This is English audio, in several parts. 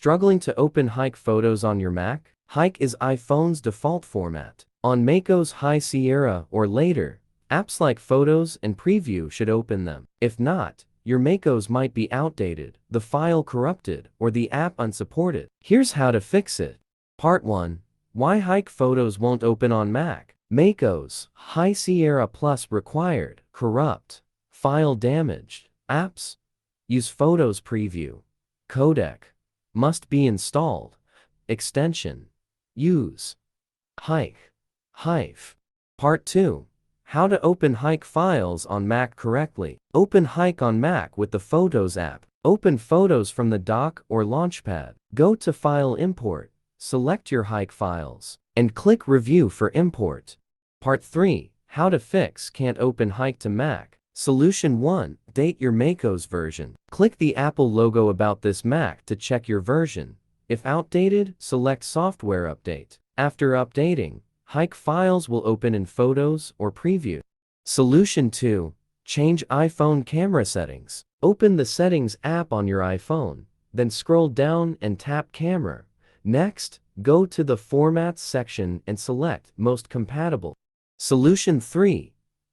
Struggling to open HEIC photos on your Mac? HEIC is iPhone's default format. On macOS High Sierra or later, apps like Photos and Preview should open them. If not, your macOS might be outdated, the file corrupted, or the app unsupported. Here's how to fix it. Part 1. Why HEIC photos won't open on Mac. macOS High Sierra Plus required, corrupt, file damaged, apps. Use Photos Preview. Codec. Must be installed. Extension. Use HEIC. HEIC. Part 2. How to open HEIC files on Mac correctly. Open HEIC on Mac with the Photos app. Open Photos from the dock or Launchpad. Go to File Import. Select your HEIC files, and click Review for import. Part 3. How to fix can't open HEIC to Mac. Solution 1. Date your macOS version. Click the Apple logo about this Mac to check your version. If outdated, select Software Update. After updating, HEIC files will open in Photos or Preview. Solution 2. Change iPhone camera settings. Open the Settings app on your iPhone, then scroll down and tap Camera. Next, go to the Formats section and select Most Compatible. Solution 3.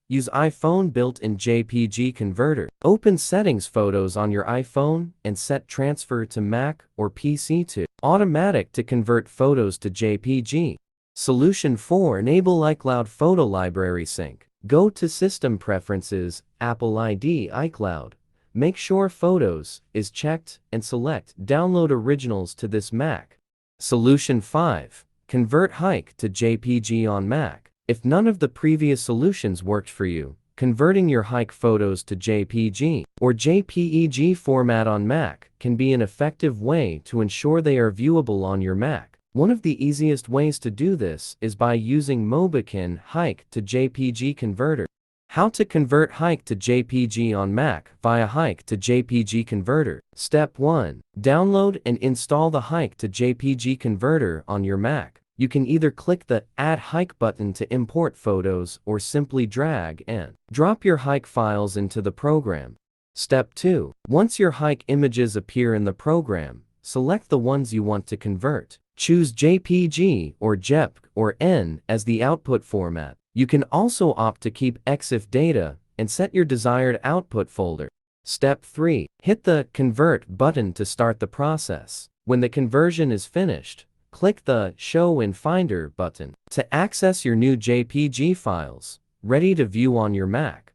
Use iPhone built-in JPG converter. Open Settings Photos on your iPhone and set Transfer to Mac or PC to Automatic to convert photos to JPG. Solution 4. Enable iCloud Photo Library Sync. Go to System Preferences, Apple ID iCloud. Make sure Photos is checked and select Download Originals to this Mac. Solution 5. Convert HEIC to JPG on Mac. If none of the previous solutions worked for you, converting your HEIC photos to JPG or JPEG format on Mac can be an effective way to ensure they are viewable on your Mac. One of the easiest ways to do this is by using Mobikin HEIC to JPG Converter. How to convert HEIC to JPG on Mac via HEIC to JPG Converter. Step 1. Download and install the HEIC to JPG Converter on your Mac. You can either click the Add HEIC button to import photos or simply drag and drop your HEIC files into the program. Step 2. Once your HEIC images appear in the program, select the ones you want to convert. Choose JPG or JPEG or N as the output format. You can also opt to keep EXIF data and set your desired output folder. Step 3. Hit the Convert button to start the process. When the conversion is finished, click the Show in Finder button to access your new JPG files, ready to view on your Mac.